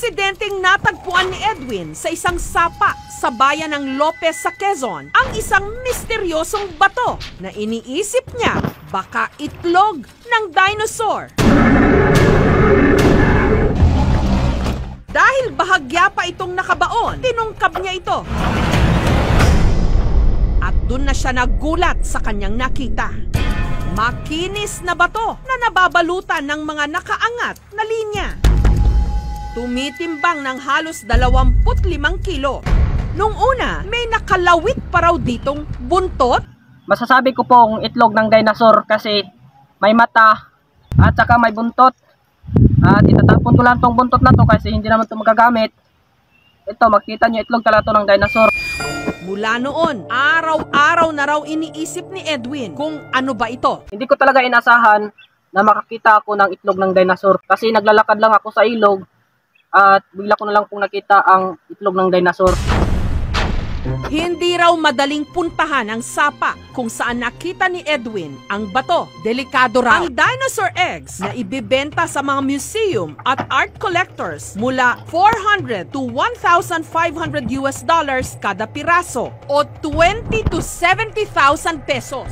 Aksidenteng natagpuan ni Edwin sa isang sapa sa bayan ng Lopez sa Quezon ang isang misteryosong bato na iniisip niya baka itlog ng dinosaur. Dahil bahagya pa itong nakabaon, tinungkab niya ito. At doon na siya nagulat sa kanyang nakita. Makinis na bato na nababalutan ng mga nakaangat na linya. Tumitimbang ng halos 25 kilo. Nung una, may nakalawit pa raw ditong buntot. Masasabi ko pong itlog ng dinosaur kasi may mata at saka may buntot. At itatapon ko lang tong buntot na to kasi hindi naman ito magagamit. Ito, makita nyo itlog talaga to ng dinosaur. Mula noon, araw-araw na raw iniisip ni Edwin kung ano ba ito. Hindi ko talaga inasahan na makakita ako ng itlog ng dinosaur kasi naglalakad lang ako sa ilog at bigla ko na lang pong nakita ang itlog ng dinosaur. Hindi raw madaling puntahan ang sapa kung saan nakita ni Edwin ang bato. Delikado raw. Ang dinosaur eggs na ibibenta sa mga museum at art collectors mula $400 to $1,500 kada piraso o 20 to 70,000 pesos.